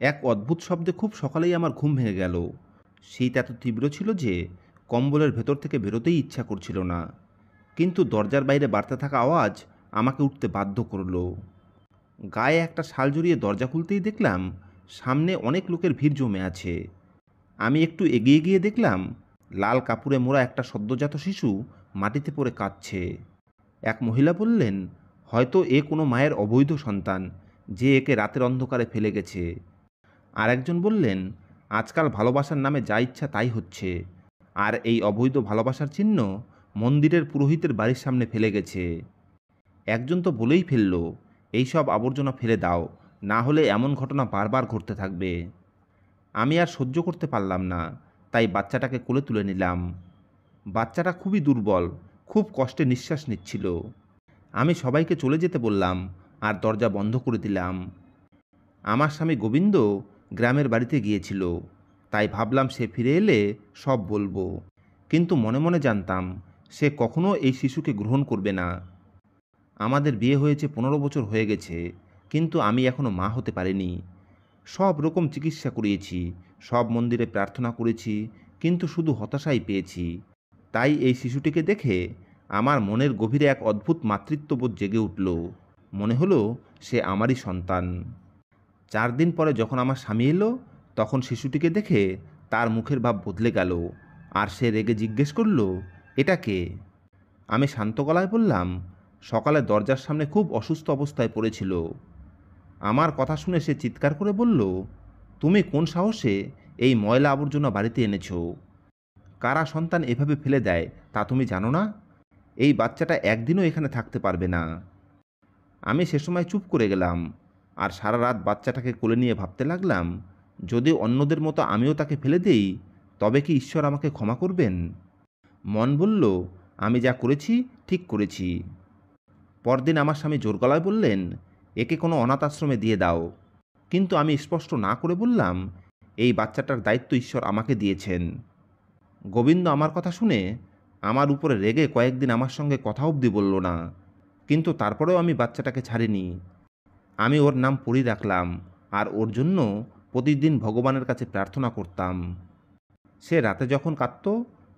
এক অদ্ভুত শব্দে খুব সকালেই আমার ঘুম ভেঙে গেল। শীত এত তীব্র ছিল যে কম্বলের ভেতর থেকে বেরোতেই ইচ্ছা করছিল না। কিন্তু দরজার বাইরে বাড়তে থাকা আওয়াজ আমাকে উঠতে বাধ্য করল। গায়ে একটা শাল জড়িয়ে দরজা খুলতেই দেখলাম সামনে অনেক লোকের ভিড় জমে আছে। আমি একটু এগিয়ে গিয়ে দেখলাম লাল কাপড়ে মোড়া একটা সদ্যজাত শিশু মাটিতে পড়ে কাঁদছে। এক মহিলা বললেন, হয়তো এ কোনো মায়ের অবৈধ সন্তান, যে একে রাতের অন্ধকারে ফেলে গেছে। আরেকজন বললেন, আজকাল ভালোবাসার নামে যা ইচ্ছা তাই হচ্ছে, আর এই অবৈধ ভালোবাসার চিহ্ন মন্দিরের পুরোহিতের বাড়ির সামনে ফেলে গেছে। একজন তো বলেই ফেলল, এই সব আবর্জনা ফেলে দাও, না হলে এমন ঘটনা বারবার ঘটতে থাকবে। আমি আর সহ্য করতে পারলাম না, তাই বাচ্চাটাকে কোলে তুলে নিলাম। বাচ্চাটা খুবই দুর্বল, খুব কষ্টে নিঃশ্বাস নিচ্ছিল। আমি সবাইকে চলে যেতে বললাম আর দরজা বন্ধ করে দিলাম। আমার স্বামী গোবিন্দ গ্রামের বাড়িতে গিয়েছিল, তাই ভাবলাম সে ফিরে এলে সব বলবো। কিন্তু মনে মনে জানতাম সে কখনো এই শিশুকে গ্রহণ করবে না। আমাদের বিয়ে হয়েছে 15 বছর হয়ে গেছে, কিন্তু আমি এখনও মা হতে পারিনি। সব রকম চিকিৎসা করিয়েছি, সব মন্দিরে প্রার্থনা করেছি, কিন্তু শুধু হতাশাই পেয়েছি। তাই এই শিশুটিকে দেখে আমার মনের গভীরে এক অদ্ভুত মাতৃত্ববোধ জেগে উঠল। মনে হলো সে আমারই সন্তান। 4 দিন পরে যখন আমার স্বামী এলো, তখন শিশুটিকে দেখে তার মুখের ভাব বদলে গেল, আর সে রেগে জিজ্ঞেস করল, এটা কে? আমি শান্ত গলায় বললাম, সকালে দরজার সামনে খুব অসুস্থ অবস্থায় পড়েছিল। আমার কথা শুনে সে চিৎকার করে বলল, তুমি কোন সাহসে এই ময়লা আবর্জনা বাড়িতে এনেছো? কারা সন্তান এভাবে ফেলে দেয় তা তুমি জানো না? এই বাচ্চাটা একদিনও এখানে থাকতে পারবে না। আমি সে সময় চুপ করে গেলাম, আর সারা রাত বাচ্চাটাকে কোলে নিয়ে ভাবতে লাগলাম, যদি অন্যদের মতো আমিও তাকে ফেলে দেই, তবে কি ঈশ্বর আমাকে ক্ষমা করবেন? মন বলল, আমি যা করেছি ঠিক করেছি। পরদিন আমার স্বামী জোর গলায় বললেন, একে কোনো অনাথ আশ্রমে দিয়ে দাও। কিন্তু আমি স্পষ্ট না করে বললাম, এই বাচ্চাটার দায়িত্ব ঈশ্বর আমাকে দিয়েছেন। গোবিন্দ আমার কথা শুনে আমার উপরে রেগে কয়েকদিন আমার সঙ্গে কথা অবধি বলল না, কিন্তু তারপরেও আমি বাচ্চাটাকে ছাড়িনি। আমি ওর নাম পরি রাখলাম, আর ওর জন্য প্রতিদিন ভগবানের কাছে প্রার্থনা করতাম। সে রাতে যখন কাঁদত,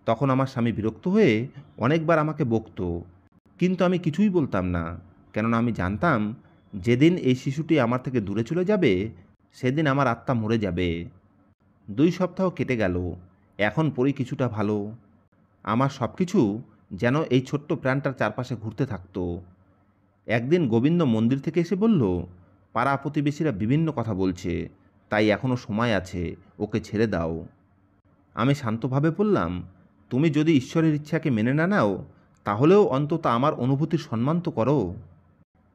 তখন আমার স্বামী বিরক্ত হয়ে অনেকবার আমাকে বকত, কিন্তু আমি কিছুই বলতাম না, কেননা আমি জানতাম যেদিন এই শিশুটি আমার থেকে দূরে চলে যাবে, সেদিন আমার আত্মা মরে যাবে। 2 সপ্তাহ কেটে গেল, এখন পরি কিছুটা ভালো। আমার সব কিছু যেন এই ছোট্ট প্রাণটার চারপাশে ঘুরতে থাকতো। একদিন গোবিন্দ মন্দির থেকে এসে বলল, পাড়া প্রতিবেশীরা বিভিন্ন কথা বলছে, তাই এখনও সময় আছে, ওকে ছেড়ে দাও। আমি শান্তভাবে বললাম, তুমি যদি ঈশ্বরের ইচ্ছাকে মেনে না নাও, তাহলেও অন্তত আমার অনুভূতির সম্মান তো করো।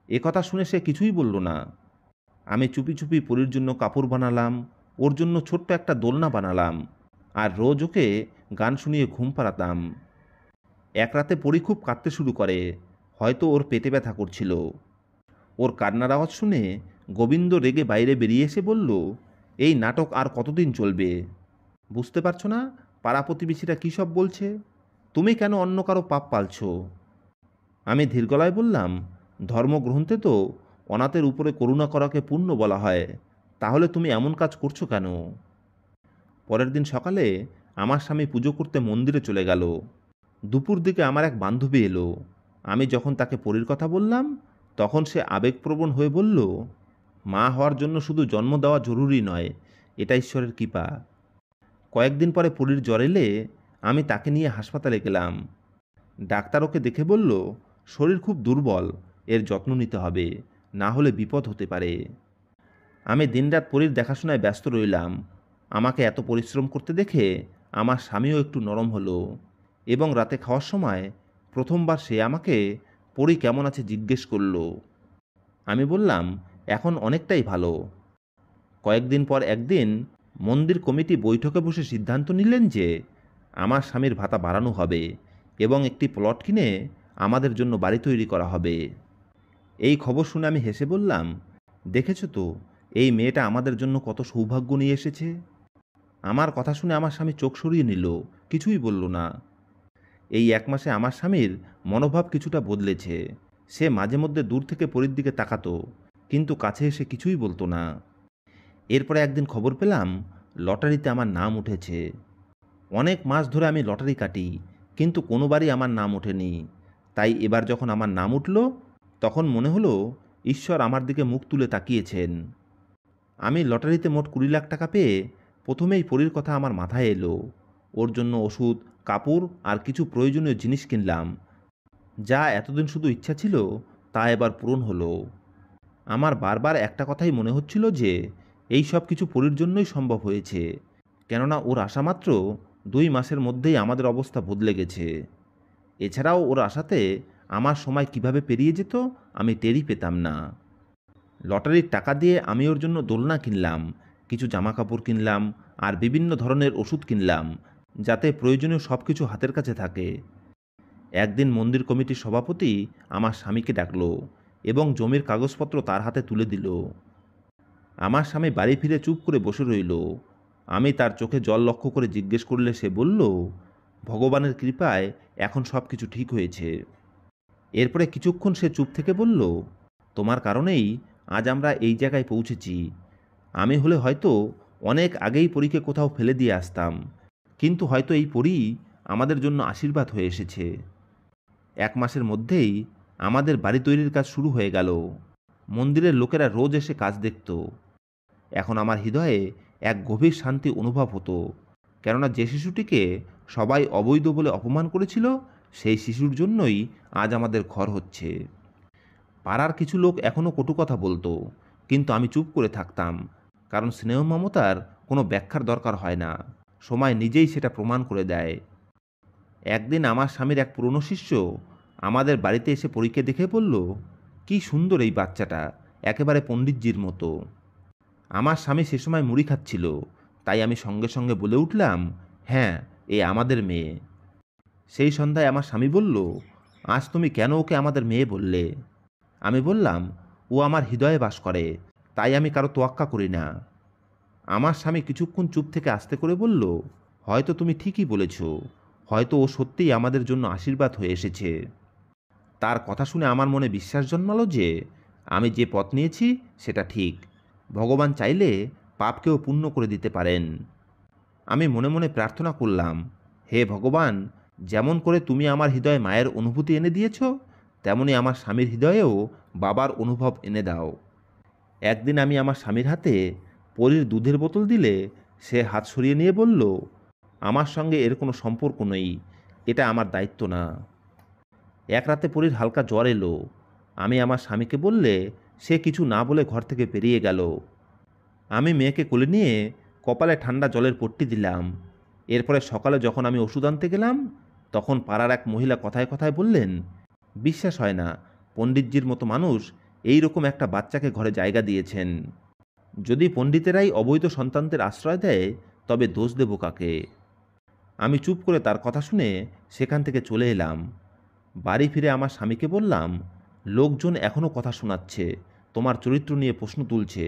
এ কথা শুনে সে কিছুই বলল না। আমি চুপি চুপি পরীর জন্য কাপড় বানালাম, ওর জন্য ছোট্ট একটা দোলনা বানালাম, আর রোজ ওকে গান শুনিয়ে ঘুম পাড়াতাম। এক রাতে পরী খুব কাঁদতে শুরু করে, হয়তো ওর পেটে ব্যথা করছিল। ওর কান্নার আওয়াজ শুনে গোবিন্দ রেগে বাইরে বেরিয়ে এসে বলল, এই নাটক আর কতদিন চলবে? বুঝতে পারছো না পাড়া প্রতিবেশীরা কী সব বলছে? তুমি কেন অন্য কারো পাপ পালছ? আমি ধীর গলায় বললাম, ধর্মগ্রন্থে তো অনাথের উপরে করুণা করাকে পুণ্য বলা হয়, তাহলে তুমি এমন কাজ করছো কেন? পরের দিন সকালে আমার স্বামী পুজো করতে মন্দিরে চলে গেল। দুপুর দিকে আমার এক বান্ধবী এলো। আমি যখন তাকে পরীর কথা বললাম, তখন সে আবেগপ্রবণ হয়ে বলল, মা হওয়ার জন্য শুধু জন্ম দেওয়া জরুরি নয়, এটা ঈশ্বরের কৃপা। কয়েকদিন পরে পরীর জ্বর এলে আমি তাকে নিয়ে হাসপাতালে গেলাম। ডাক্তার ওকে দেখে বলল, শরীর খুব দুর্বল, এর যত্ন নিতে হবে, না হলে বিপদ হতে পারে। আমি দিনরাত পরীর দেখাশোনায় ব্যস্ত রইলাম। আমাকে এত পরিশ্রম করতে দেখে আমার স্বামীও একটু নরম হলো, এবং রাতে খাওয়ার সময় প্রথমবার সে আমাকে পরী কেমন আছে জিজ্ঞেস করল। আমি বললাম, এখন অনেকটাই ভালো। কয়েকদিন পর একদিন মন্দির কমিটি বৈঠকে বসে সিদ্ধান্ত নিলেন যে আমার স্বামীর ভাতা বাড়ানো হবে এবং একটি প্লট কিনে আমাদের জন্য বাড়ি তৈরি করা হবে। এই খবর শুনে আমি হেসে বললাম, দেখেছো তো এই মেয়েটা আমাদের জন্য কত সৌভাগ্য নিয়ে এসেছে। আমার কথা শুনে আমার স্বামী চোখ সরিয়ে নিল, কিছুই বলল না। এই 1 মাসে আমার স্বামীর মনোভাব কিছুটা বদলেছে। সে মাঝে মধ্যে দূর থেকে পরীর দিকে তাকাতো, কিন্তু কাছে এসে কিছুই বলতো না। এরপরে একদিন খবর পেলাম লটারিতে আমার নাম উঠেছে। অনেক মাস ধরে আমি লটারি কাটি, কিন্তু কোনোবারই আমার নাম ওঠেনি। তাই এবার যখন আমার নাম উঠল, তখন মনে হলো ঈশ্বর আমার দিকে মুখ তুলে তাকিয়েছেন। আমি লটারিতে মোট 20 লাখ টাকা পেয়ে প্রথমেই পরীর কথা আমার মাথায় এলো। ওর জন্য ওষুধ, কাপড় আর কিছু প্রয়োজনীয় জিনিস কিনলাম। যা এতদিন শুধু ইচ্ছা ছিল, তা এবার পূরণ হলো। আমার বারবার একটা কথাই মনে হচ্ছিল যে এই সব কিছু পরীর জন্যই সম্ভব হয়েছে, কেননা ওর আশামাত্র 2 মাসের মধ্যেই আমাদের অবস্থা বদলে গেছে। এছাড়াও ওর আশাতে আমার সময় কিভাবে পেরিয়ে যেত আমি টেরই পেতাম না। লটারির টাকা দিয়ে আমি ওর জন্য দোলনা কিনলাম, কিছু জামাকাপড় কিনলাম আর বিভিন্ন ধরনের ওষুধ কিনলাম, যাতে প্রয়োজনীয় সব কিছু হাতের কাছে থাকে। একদিন মন্দির কমিটির সভাপতি আমার স্বামীকে ডাকলো এবং জমির কাগজপত্র তার হাতে তুলে দিল। আমার স্বামী বাড়ি ফিরে চুপ করে বসে রইল। আমি তার চোখে জল লক্ষ্য করে জিজ্ঞেস করলে সে বলল, ভগবানের কৃপায় এখন সব কিছু ঠিক হয়েছে। এরপরে কিছুক্ষণ সে চুপ থেকে বলল, তোমার কারণেই আজ আমরা এই জায়গায় পৌঁছেছি। আমি হলে হয়তো অনেক আগেই পরীকে কোথাও ফেলে দিয়ে আসতাম, কিন্তু হয়তো এই পরী আমাদের জন্য আশীর্বাদ হয়ে এসেছে। 1 মাসের মধ্যেই আমাদের বাড়ি তৈরির কাজ শুরু হয়ে গেল। মন্দিরের লোকেরা রোজ এসে কাজ দেখত। এখন আমার হৃদয়ে এক গভীর শান্তি অনুভব হতো, কেননা যে শিশুটিকে সবাই অবৈধ বলে অপমান করেছিল, সেই শিশুর জন্যই আজ আমাদের ঘর হচ্ছে। পাড়ার কিছু লোক এখনও কটু কথা বলতো, কিন্তু আমি চুপ করে থাকতাম, কারণ স্নেহ মমতার কোনো ব্যাখ্যার দরকার হয় না, সময় নিজেই সেটা প্রমাণ করে দেয়। একদিন আমার স্বামীর এক পুরনো শিষ্য আমাদের বাড়িতে এসে পরীকে দেখে বলল, কি সুন্দর এই বাচ্চাটা, একেবারে পণ্ডিতজির মতো। আমার স্বামী সে সময় মুড়ি খাচ্ছিল, তাই আমি সঙ্গে সঙ্গে বলে উঠলাম, হ্যাঁ, এ আমাদের মেয়ে। সেই সন্ধ্যায় আমার স্বামী বলল, আজ তুমি কেন ওকে আমাদের মেয়ে বললে? আমি বললাম, ও আমার হৃদয়ে বাস করে, তাই আমি কারো তোয়াক্কা করি না। আমার স্বামী কিছুক্ষণ চুপ থেকে আস্তে করে বলল, হয়তো তুমি ঠিকই বলেছ, হয়তো ও সত্যিই আমাদের জন্য আশীর্বাদ হয়ে এসেছে। তার কথা শুনে আমার মনে বিশ্বাস জন্মালো যে আমি যে পথ নিয়েছি সেটা ঠিক। ভগবান চাইলে পাপকেও পুণ্য করে দিতে পারেন। আমি মনে মনে প্রার্থনা করলাম, হে ভগবান, যেমন করে তুমি আমার হৃদয়ে মায়ের অনুভূতি এনে দিয়েছ, তেমনি আমার স্বামীর হৃদয়েও বাবার অনুভব এনে দাও। একদিন আমি আমার স্বামীর হাতে পরীর দুধের বোতল দিলে সে হাত সরিয়ে নিয়ে বলল, আমার সঙ্গে এর কোনো সম্পর্ক নেই, এটা আমার দায়িত্ব না। এক রাতে পরীর হালকা জ্বর এলো। আমি আমার স্বামীকে বললে সে কিছু না বলে ঘর থেকে বেরিয়ে গেল। আমি মেয়েকে কোলে নিয়ে কপালে ঠান্ডা জলের পট্টি দিলাম। এরপরে সকালে যখন আমি ওষুধ আনতে গেলাম, তখন পাড়ার এক মহিলা কথায় কথায় বললেন, বিশ্বাস হয় না, পণ্ডিতজির মতো মানুষ এই রকম একটা বাচ্চাকে ঘরে জায়গা দিয়েছেন। যদি পণ্ডিতেরাই অবৈধ সন্তানদের আশ্রয় দেয়, তবে দোষ দেব কাকে? আমি চুপ করে তার কথা শুনে সেখান থেকে চলে এলাম। বাড়ি ফিরে আমার স্বামীকে বললাম, লোকজন এখনও কথা শোনাচ্ছে, তোমার চরিত্র নিয়ে প্রশ্ন তুলছে,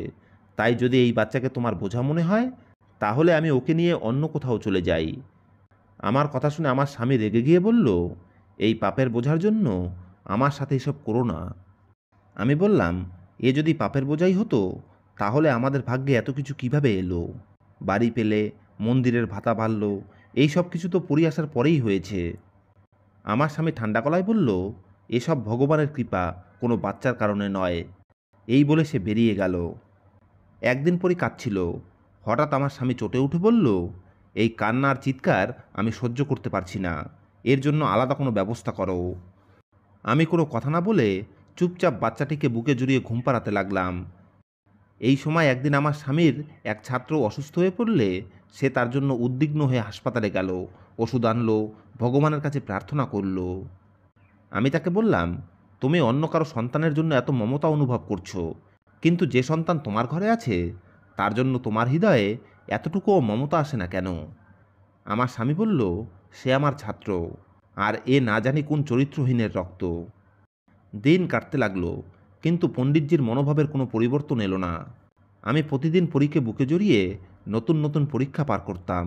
তাই যদি এই বাচ্চাকে তোমার বোঝা মনে হয়, তাহলে আমি ওকে নিয়ে অন্য কোথাও চলে যাই। আমার কথা শুনে আমার স্বামী রেগে গিয়ে বলল, এই পাপের বোঝার জন্য আমার সাথে এসব করো না। আমি বললাম, এ যদি পাপের বোঝাই হতো, তাহলে আমাদের ভাগ্যে এত কিছু কিভাবে এলো? বাড়ি পেলে, মন্দিরের ভাতা বাড়ল, এই সব কিছু তো পড়ে আসার পরেই হয়েছে। আমার স্বামী ঠান্ডা গলায় বলল, এসব ভগবানের কৃপা, কোনো বাচ্চার কারণে নয়। এই বলে সে বেরিয়ে গেল। একদিন পরই কাঁদছিল। হঠাৎ আমার স্বামী চটে উঠে বলল, এই কান্না আর চিৎকার আমি সহ্য করতে পারছি না, এর জন্য আলাদা কোনো ব্যবস্থা করো। আমি কোনো কথা না বলে চুপচাপ বাচ্চাটিকে বুকে জড়িয়ে ঘুম পাড়াতে লাগলাম। এই সময় একদিন আমার স্বামীর এক ছাত্র অসুস্থ হয়ে পড়লে সে তার জন্য উদ্বিগ্ন হয়ে হাসপাতালে গেল, ওষুধ আনলো, ভগবানের কাছে প্রার্থনা করল। আমি তাকে বললাম, তুমি অন্য কারো সন্তানের জন্য এত মমতা অনুভব করছো, কিন্তু যে সন্তান তোমার ঘরে আছে তার জন্য তোমার হৃদয়ে এতটুকুও মমতা আসে না কেন? আমার স্বামী বলল, সে আমার ছাত্র, আর এ না জানি কোন চরিত্রহীনের রক্ত। দিন কাটতে লাগলো, কিন্তু পণ্ডিতজির মনোভাবের কোনো পরিবর্তন এলো না। আমি প্রতিদিন পরীকে বুকে জড়িয়ে নতুন নতুন পরীক্ষা পার করতাম।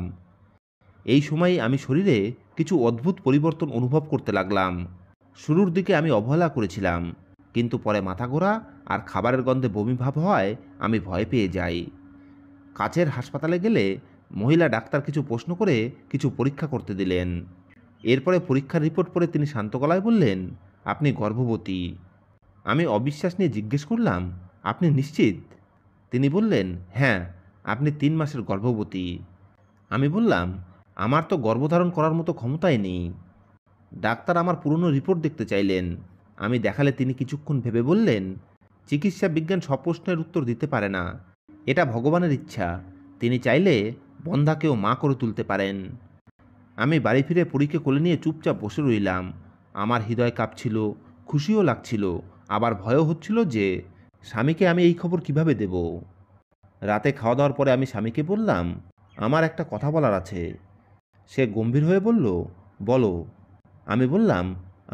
এই সময় আমি শরীরে কিছু অদ্ভুত পরিবর্তন অনুভব করতে লাগলাম। শুরুর দিকে আমি অবহেলা করেছিলাম, কিন্তু পরে মাথা ঘোরা আর খাবারের গন্ধে বমি ভাব হয় আমি ভয় পেয়ে যাই। কাছের হাসপাতালে গেলে মহিলা ডাক্তার কিছু প্রশ্ন করে কিছু পরীক্ষা করতে দিলেন। এরপরে পরীক্ষার রিপোর্ট পড়ে তিনি শান্ত গলায় বললেন, আপনি গর্ভবতী। আমি অবিশ্বাস নিয়ে জিজ্ঞেস করলাম, আপনি নিশ্চিত? তিনি বললেন, হ্যাঁ, আপনি 3 মাসের গর্ভবতী। আমি বললাম, আমার তো গর্ভধারণ করার মতো ক্ষমতাই নেই। ডাক্তার আমার পুরনো রিপোর্ট দেখতে চাইলেন। আমি দেখালে তিনি কিছুক্ষণ ভেবে বললেন, চিকিৎসা বিজ্ঞান সব প্রশ্নের উত্তর দিতে পারে না, এটা ভগবানের ইচ্ছা। তিনি চাইলে বন্ধাকেও মা করে তুলতে পারেন। আমি বাড়ি ফিরে পরীকে কোলে নিয়ে চুপচাপ বসে রইলাম। আমার হৃদয় কাঁপছিল, খুশিও লাগছিল, আবার ভয়ও হচ্ছিল যে স্বামীকে আমি এই খবর কিভাবে দেব। রাতে খাওয়া দাওয়ার পরে আমি স্বামীকে বললাম, আমার একটা কথা বলার আছে। সে গম্ভীর হয়ে বলল, বলো। আমি বললাম,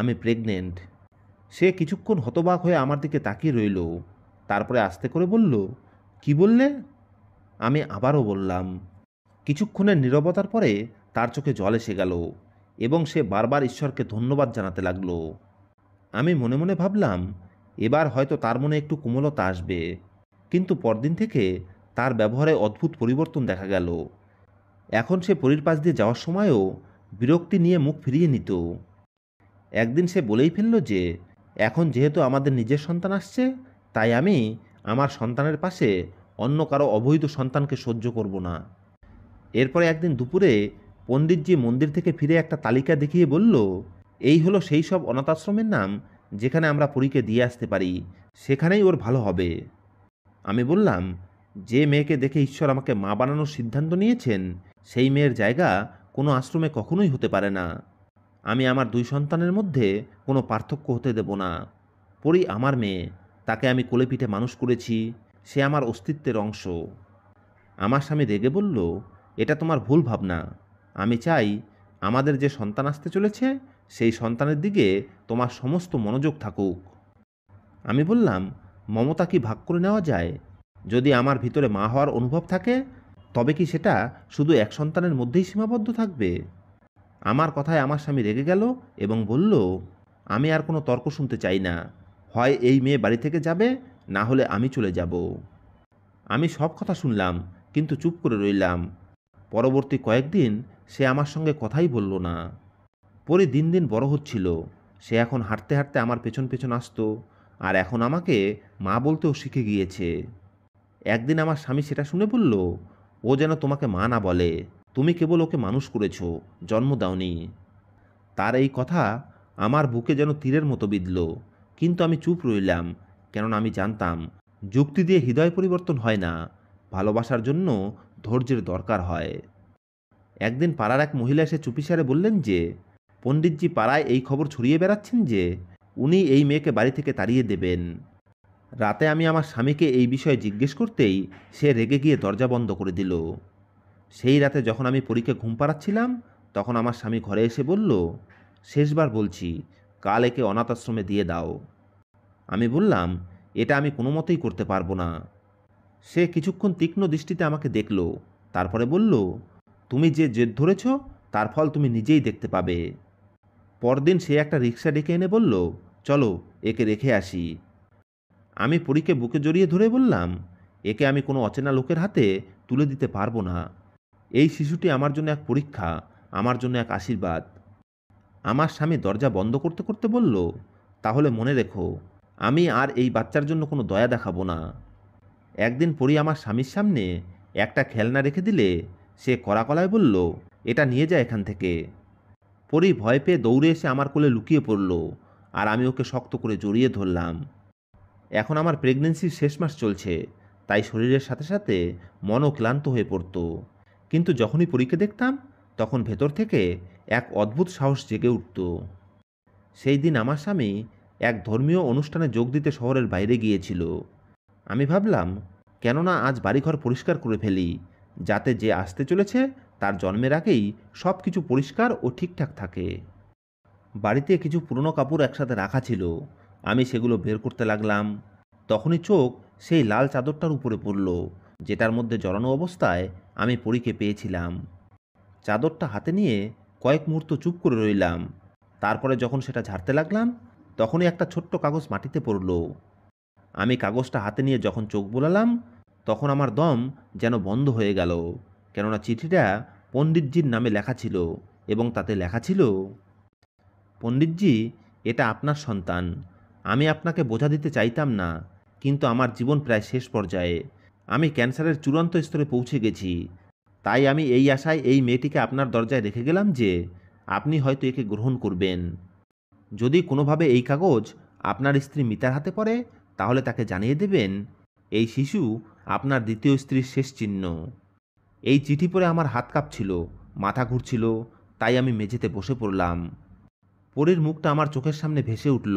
আমি প্রেগনেন্ট। সে কিছুক্ষণ হতবাক হয়ে আমার দিকে তাকিয়ে রইল, তারপরে আস্তে করে বলল, কি বললে? আমি আবারও বললাম। কিছুক্ষণের নীরবতার পরে তার চোখে জল এসে গেল এবং সে বারবার ঈশ্বরকে ধন্যবাদ জানাতে লাগলো। আমি মনে মনে ভাবলাম, এবার হয়তো তার মনে একটু কোমলতা আসবে। কিন্তু পরদিন থেকে তার ব্যবহারে অদ্ভুত পরিবর্তন দেখা গেল। এখন সে পরীর পাশ দিয়ে যাওয়ার সময়ও বিরক্তি নিয়ে মুখ ফিরিয়ে নিত। একদিন সে বলেই ফেলল যে এখন যেহেতু আমাদের নিজের সন্তান আসছে, তাই আমি আমার সন্তানের পাশে অন্য কারো অবৈধ সন্তানকে সহ্য করব না। এরপরে একদিন দুপুরে পণ্ডিতজি মন্দির থেকে ফিরে একটা তালিকা দেখিয়ে বলল, এই হলো সেই সব অনাথাশ্রমের নাম যেখানে আমরা পরীকে দিয়ে আসতে পারি, সেখানেই ওর ভালো হবে। আমি বললাম, যে মেয়েকে দেখে ঈশ্বর আমাকে মা বানানোর সিদ্ধান্ত নিয়েছেন, সেই মেয়ের জায়গা কোনো আশ্রমে কখনোই হতে পারে না। আমি আমার 2 সন্তানের মধ্যে কোনো পার্থক্য হতে দেব না। পরী আমার মেয়ে, তাকে আমি কোলে পিঠে মানুষ করেছি, সে আমার অস্তিত্বের অংশ। আমার স্বামী রেগে বলল, এটা তোমার ভুল ভাবনা। আমি চাই আমাদের যে সন্তান আসতে চলেছে সেই সন্তানের দিকে তোমার সমস্ত মনোযোগ থাকুক। আমি বললাম, মমতা কি ভাগ করে নেওয়া যায়? যদি আমার ভিতরে মা হওয়ার অনুভব থাকে, তবে কি সেটা শুধু এক সন্তানের মধ্যেই সীমাবদ্ধ থাকবে? আমার কথায় আমার স্বামী রেগে গেল এবং বলল, আমি আর কোনো তর্ক শুনতে চাই না। হয় এই মেয়ে বাড়ি থেকে যাবে, না হলে আমি চলে যাব। আমি সব কথা শুনলাম, কিন্তু চুপ করে রইলাম। পরবর্তী কয়েকদিন সে আমার সঙ্গে কথাই বলল না। পরে দিন দিন বড় হচ্ছিল। সে এখন হাঁটতে হাঁটতে আমার পেছন পেছন আসতো, আর এখন আমাকে মা বলতেও শিখে গিয়েছে। একদিন আমার স্বামী সেটা শুনে বলল, ও যেন তোমাকে মা না বলে, তুমি কেবল ওকে মানুষ করেছো, জন্ম দাওনি। তার এই কথা আমার বুকে যেন তীরের মতো বিঁধল, কিন্তু আমি চুপ রইলাম, কেননা আমি জানতাম যুক্তি দিয়ে হৃদয় পরিবর্তন হয় না, ভালোবাসার জন্য ধৈর্যের দরকার হয়। একদিন পাড়ার এক মহিলা এসে চুপিসারে বললেন যে পণ্ডিতজি পাড়ায় এই খবর ছড়িয়ে বেড়াচ্ছেন যে উনি এই মেয়েকে বাড়ি থেকে তাড়িয়ে দেবেন। রাতে আমি আমার স্বামীকে এই বিষয়ে জিজ্ঞেস করতেই সে রেগে গিয়ে দরজা বন্ধ করে দিল। সেই রাতে যখন আমি পরীকে ঘুম পাড়াচ্ছিলাম, তখন আমার স্বামী ঘরে এসে বলল, শেষবার বলছি, কাল একে অনাথ আশ্রমে দিয়ে দাও। আমি বললাম, এটা আমি কোনো মতেই করতে পারবো না। সে কিছুক্ষণ তীক্ষ্ণ দৃষ্টিতে আমাকে দেখল, তারপরে বলল, তুমি যে জেদ ধরেছ তার ফল তুমি নিজেই দেখতে পাবে। পরদিন সে একটা রিক্সা ডেকে এনে বলল, চলো একে রেখে আসি। আমি পরীকে বুকে জড়িয়ে ধরে বললাম, একে আমি কোনো অচেনা লোকের হাতে তুলে দিতে পারবো না। এই শিশুটি আমার জন্য এক পরীক্ষা, আমার জন্য এক আশীর্বাদ। আমার স্বামী দরজা বন্ধ করতে করতে বলল, তাহলে মনে রেখো, আমি আর এই বাচ্চার জন্য কোনো দয়া দেখাবো না। একদিন পরী আমার স্বামীর সামনে একটা খেলনা রেখে দিলে সে কড়া গলায় বলল, এটা নিয়ে যায় এখান থেকে। পরী ভয় পেয়ে দৌড়ে এসে আমার কোলে লুকিয়ে পড়ল, আর আমি ওকে শক্ত করে জড়িয়ে ধরলাম। এখন আমার প্রেগন্যান্সির শেষ মাস চলছে, তাই শরীরের সাথে সাথে মনও ক্লান্ত হয়ে পড়ত। কিন্তু যখনই পরীকে দেখতাম, তখন ভেতর থেকে এক অদ্ভুত সাহস জেগে উঠত। সেই দিন আমার স্বামী এক ধর্মীয় অনুষ্ঠানে যোগ দিতে শহরের বাইরে গিয়েছিল। আমি ভাবলাম, কেননা আজ বাড়িঘর পরিষ্কার করে ফেলি, যাতে যে আসতে চলেছে তার জন্মের আগেই সব কিছু পরিষ্কার ও ঠিকঠাক থাকে। বাড়িতে কিছু পুরনো কাপড় একসাথে রাখা ছিল, আমি সেগুলো বের করতে লাগলাম। তখনই চোখ সেই লাল চাদরটার উপরে পড়ল, যেটার মধ্যে জড়ানো অবস্থায় আমি পরীকে পেয়েছিলাম। চাদরটা হাতে নিয়ে কয়েক মুহূর্ত চুপ করে রইলাম। তারপরে যখন সেটা ঝাড়তে লাগলাম, তখনই একটা ছোট্ট কাগজ মাটিতে পড়ল। আমি কাগজটা হাতে নিয়ে যখন চোখ বোলালাম, তখন আমার দম যেন বন্ধ হয়ে গেল, কেননা চিঠিটা পণ্ডিতজির নামে লেখা ছিল এবং তাতে লেখা ছিল, পণ্ডিতজি, এটা আপনার সন্তান। আমি আপনাকে বোঝা দিতে চাইতাম না, কিন্তু আমার জীবন প্রায় শেষ পর্যায়ে। আমি ক্যান্সারের চূড়ান্ত স্তরে পৌঁছে গেছি। তাই আমি এই আশায় এই মেয়েটিকে আপনার দরজায় রেখে গেলাম যে আপনি হয়তো একে গ্রহণ করবেন। যদি কোনোভাবে এই কাগজ আপনার স্ত্রী মিতার হাতে পড়ে, তাহলে তাকে জানিয়ে দেবেন এই শিশু আপনার দ্বিতীয় স্ত্রীর শেষ চিহ্ন। এই চিঠি পড়ে আমার হাত কাঁপছিল, মাথা ঘুরছিল, তাই আমি মেঝেতে বসে পড়লাম। পরীর মুখটা আমার চোখের সামনে ভেসে উঠল।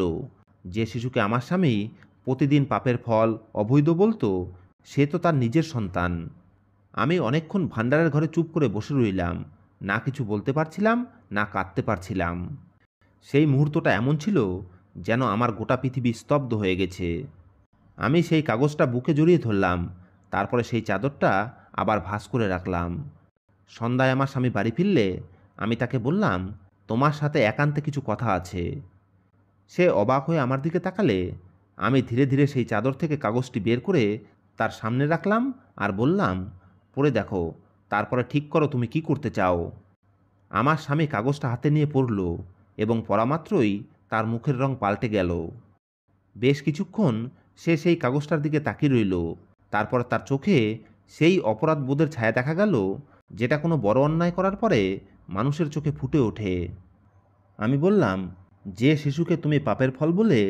যে শিশুকে আমার স্বামী প্রতিদিন পাপের ফল অবৈধ বলতো, সে তো তার নিজের সন্তান। আমি অনেকক্ষণ ভাণ্ডারের ঘরে চুপ করে বসে রইলাম, না কিছু বলতে পারছিলাম, না কাঁদতে পারছিলাম। সেই মুহূর্তটা এমন ছিল যেন আমার গোটা পৃথিবী স্তব্ধ হয়ে গেছে। আমি সেই কাগজটা বুকে জড়িয়ে ধরলাম, তারপরে সেই চাদরটা আবার ভাঁজ করে রাখলাম। সন্ধ্যায় আমার স্বামী বাড়ি ফিরলে আমি তাকে বললাম, তোমার সাথে একান্তে কিছু কথা আছে। সে অবাক হয়ে আমার দিকে তাকালে আমি ধীরে ধীরে সেই চাদর থেকে কাগজটি বের করে তার সামনে রাখলাম আর বললাম, পড়ে দেখো, তারপরে ঠিক করো তুমি কি করতে চাও। আমার স্বামী কাগজটা হাতে নিয়ে পড়ল এবং পড়া মাত্রই তার মুখের রং পাল্টে গেল। বেশ কিছুক্ষণ সে সেই কাগজটার দিকে তাকিয়ে রইল। তারপর তার চোখে সেই অপরাধ বোধের ছায়া দেখা গেল, যেটা কোনো বড় অন্যায় করার পরে মানুষের চোখে ফুটে ওঠে। আমি বললাম, যে শিশুকে তুমি পাপের ফল বলে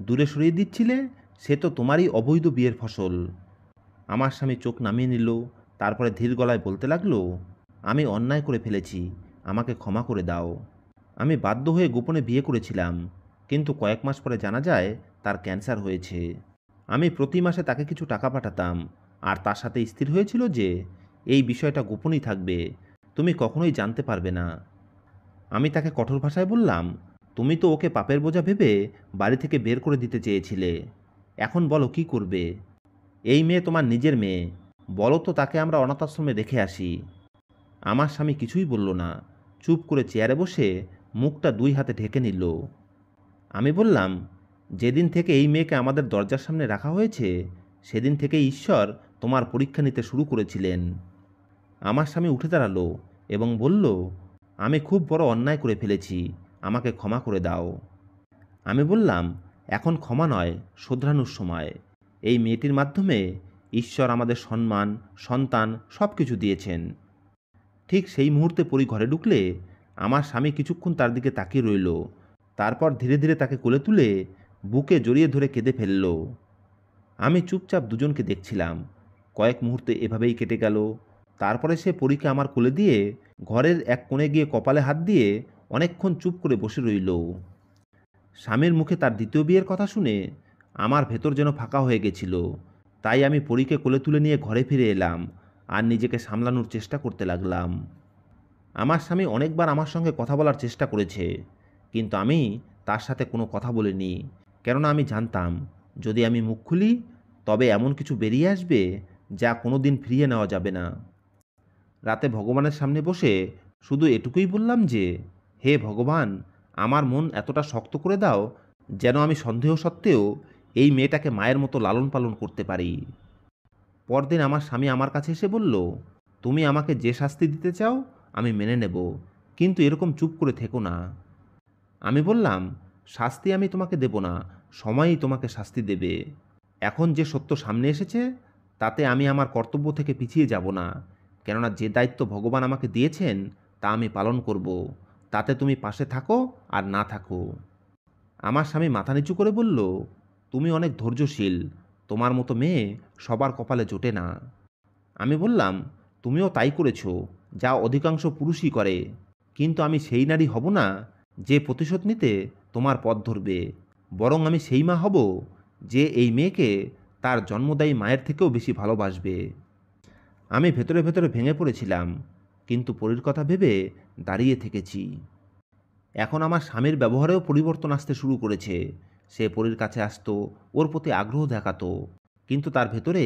দূরে সরিয়ে দিচ্ছিলে, সে তো তোমারই অবৈধ বিয়ের ফসল। আমার স্বামী চোখ নামিয়ে নিল, তারপরে ধীর গলায় বলতে লাগলো, আমি অন্যায় করে ফেলেছি, আমাকে ক্ষমা করে দাও। আমি বাধ্য হয়ে গোপনে বিয়ে করেছিলাম, কিন্তু কয়েক মাস পরে জানা যায় তার ক্যান্সার হয়েছে। আমি প্রতি মাসে তাকে কিছু টাকা পাঠাতাম, আর তার সাথে স্থির হয়েছিল যে এই বিষয়টা গোপনই থাকবে, তুমি কখনোই জানতে পারবে না। আমি তাকে কঠোর ভাষায় বললাম, তুমি তো ওকে পাপের বোঝা ভেবে বাড়ি থেকে বের করে দিতে চেয়েছিলে, এখন বলো কি করবে। এই মেয়ে তোমার নিজের মেয়ে, বলো তো তাকে আমরা অনাথ আশ্রমে রেখে আসি। আমার স্বামী কিছুই বলল না, চুপ করে চেয়ারে বসে মুখটা দুই হাতে ঢেকে নিল। আমি বললাম, যেদিন থেকে এই মেয়েকে আমাদের দরজার সামনে রাখা হয়েছে, সেদিন থেকেই ঈশ্বর তোমার পরীক্ষা নিতে শুরু করেছিলেন। আমার স্বামী উঠে দাঁড়ালো এবং বলল, আমি খুব বড় অন্যায় করে ফেলেছি, আমাকে ক্ষমা করে দাও। আমি বললাম, এখন ক্ষমা নয়, শোধরানোর সময়। এই মেয়েটির মাধ্যমে ঈশ্বর আমাদের সম্মান, সন্তান সব কিছু দিয়েছেন। ঠিক সেই মুহূর্তে পরি ঘরে ঢুকলে আমার স্বামী কিছুক্ষণ তার দিকে তাকিয়ে রইল, তারপর ধীরে ধীরে তাকে কোলে তুলে বুকে জড়িয়ে ধরে কেঁদে ফেলল। আমি চুপচাপ দুজনকে দেখছিলাম। কয়েক মুহূর্তে এভাবেই কেটে গেল। তারপরে সে পরীকে আমার কোলে দিয়ে ঘরের এক কোণে গিয়ে কপালে হাত দিয়ে অনেকক্ষণ চুপ করে বসে রইল। স্বামীর মুখে তার দ্বিতীয় বিয়ের কথা শুনে আমার ভেতর যেন ফাঁকা হয়ে গেছিল। তাই আমি পরীকে কোলে তুলে নিয়ে ঘরে ফিরে এলাম আর নিজেকে সামলানোর চেষ্টা করতে লাগলাম। আমার স্বামী অনেকবার আমার সঙ্গে কথা বলার চেষ্টা করেছে, কিন্তু আমি তার সাথে কোনো কথা বলিনি, কেননা আমি জানতাম যদি আমি মুখ খুলি তবে এমন কিছু বেরিয়ে আসবে যা কোনো দিন ফিরিয়ে নেওয়া যাবে না। রাতে ভগবানের সামনে বসে শুধু এটুকুই বললাম যে, হে ভগবান, আমার মন এতটা শক্ত করে দাও যেন আমি সন্দেহ সত্ত্বেও এই মেয়েটাকে মায়ের মতো লালন পালন করতে পারি। পরদিন আমার স্বামী আমার কাছে এসে বলল, তুমি আমাকে যে শাস্তি দিতে চাও আমি মেনে নেব, কিন্তু এরকম চুপ করে থেকো না। আমি বললাম, শাস্তি আমি তোমাকে দেব না, সময়ই তোমাকে শাস্তি দেবে। এখন যে সত্য সামনে এসেছে তাতে আমি আমার কর্তব্য থেকে পিছিয়ে যাব না, কেননা যে দায়িত্ব ভগবান আমাকে দিয়েছেন তা আমি পালন করব, তাতে তুমি পাশে থাকো আর না থাকো। আমার স্বামী মাথা নিচু করে বলল, তুমি অনেক ধৈর্যশীল, তোমার মতো মেয়ে সবার কপালে জোটে না। আমি বললাম, তুমিও তাই করেছ, যা অধিকাংশ পুরুষই করে, কিন্তু আমি সেই নারী হব না যে প্রতিশোধ নিতে তোমার পথ ধরবে, বরং আমি সেই মা হব যে এই মেয়েকে তার জন্মদায়ী মায়ের থেকেও বেশি ভালোবাসবে। আমি ভেতরে ভেতরে ভেঙে পড়েছিলাম, কিন্তু পরীর কথা ভেবে দাঁড়িয়ে থেকেছি। এখন আমার স্বামীর ব্যবহারেও পরিবর্তন আসতে শুরু করেছে। সে পরীর কাছে আসতো, ওর প্রতি আগ্রহ দেখাতো, কিন্তু তার ভেতরে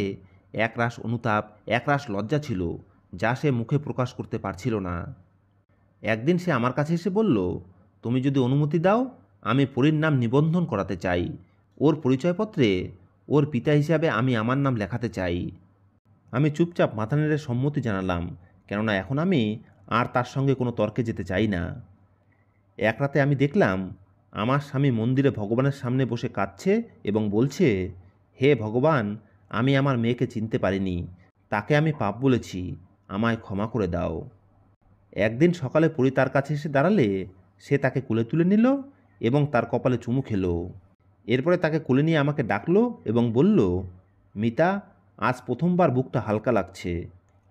একরাশ অনুতাপ, একরাশ লজ্জা ছিল, যা সে মুখে প্রকাশ করতে পারছিল না। একদিন সে আমার কাছে এসে বলল, তুমি যদি অনুমতি দাও আমি পরীর নাম নিবন্ধন করাতে চাই, ওর পরিচয়পত্রে ওর পিতা হিসাবে আমি আমার নাম লেখাতে চাই। আমি চুপচাপ মাথা নেড়ে সম্মতি জানালাম, কেননা এখন আমি আর তার সঙ্গে কোনো তর্কে যেতে চাই না। এক রাতে আমি দেখলাম আমার স্বামী মন্দিরে ভগবানের সামনে বসে কাঁদছে এবং বলছে, হে ভগবান, আমি আমার মেয়েকে চিনতে পারিনি, তাকে আমি পাপ বলেছি, আমায় ক্ষমা করে দাও। একদিন সকালে পরি তার কাছে এসে দাঁড়ালে সে তাকে কোলে তুলে নিল এবং তার কপালে চুমু খেলো। এরপরে তাকে কোলে নিয়ে আমাকে ডাকলো এবং বলল, মিতা, আজ প্রথমবার বুকটা হালকা লাগছে।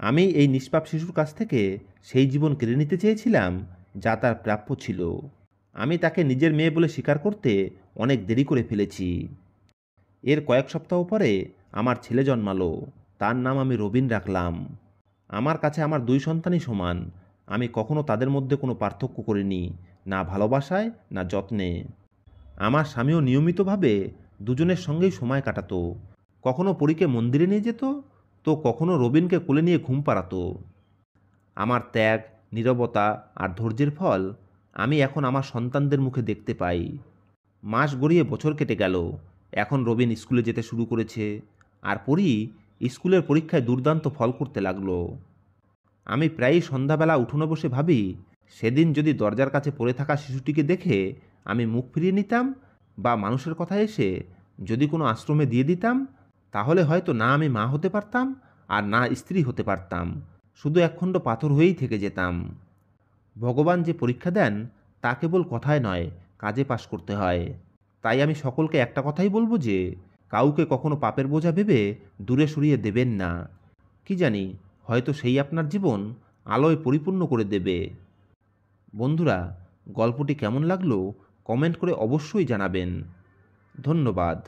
আমি এই নিষ্পাপ শিশুর কাছ থেকে সেই জীবন কেড়ে নিতে চেয়েছিলাম যা তার প্রাপ্য ছিল। আমি তাকে নিজের মেয়ে বলে স্বীকার করতে অনেক দেরি করে ফেলেছি। এর কয়েক সপ্তাহ পরে আমার ছেলে জন্মালো। তার নাম আমি রবিন রাখলাম। আমার কাছে আমার দুই সন্তানই সমান। আমি কখনো তাদের মধ্যে কোনো পার্থক্য করিনি, না ভালোবাসায় না যত্নে। আমার স্বামীও নিয়মিতভাবে দুজনের সঙ্গেই সময় কাটাতো। কখনো পরীকে মন্দিরে নিয়ে যেত, তো কখনো রবিনকে কোলে নিয়ে ঘুম পাড়াতো। আমার ত্যাগ, নীরবতা আর ধৈর্যের ফল আমি এখন আমার সন্তানদের মুখে দেখতে পাই। মাস গড়িয়ে বছর কেটে গেল। এখন রবিন স্কুলে যেতে শুরু করেছে, আর পরী স্কুলের পরীক্ষায় দুর্দান্ত ফল করতে লাগলো। আমি প্রায়ই সন্ধ্যাবেলা উঠোনে বসে ভাবি, সেদিন যদি দরজার কাছে পড়ে থাকা শিশুটিকে দেখে আমি মুখ ফিরিয়ে নিতাম, বা মানুষের কথা এসে যদি কোনো আশ্রমে দিয়ে দিতাম, তাহলে হয়তো না আমি মা হতে পারতাম আর না স্ত্রী হতে পারতাম, শুধু একখণ্ড পাথর হয়েই থেকে যেতাম। ভগবান যে পরীক্ষা দেন তা কেবল কথায় নয়, কাজে পাশ করতে হয়। তাই আমি সকলকে একটা কথাই বলবো যে, কাউকে কখনো পাপের বোঝা ভেবে দূরে সরিয়ে দেবেন না। কি জানি, হয়তো সেই আপনার জীবন আলোয় পরিপূর্ণ করে দেবে। বন্ধুরা, গল্পটি কেমন লাগলো কমেন্ট করে অবশ্যই জানাবেন। ধন্যবাদ।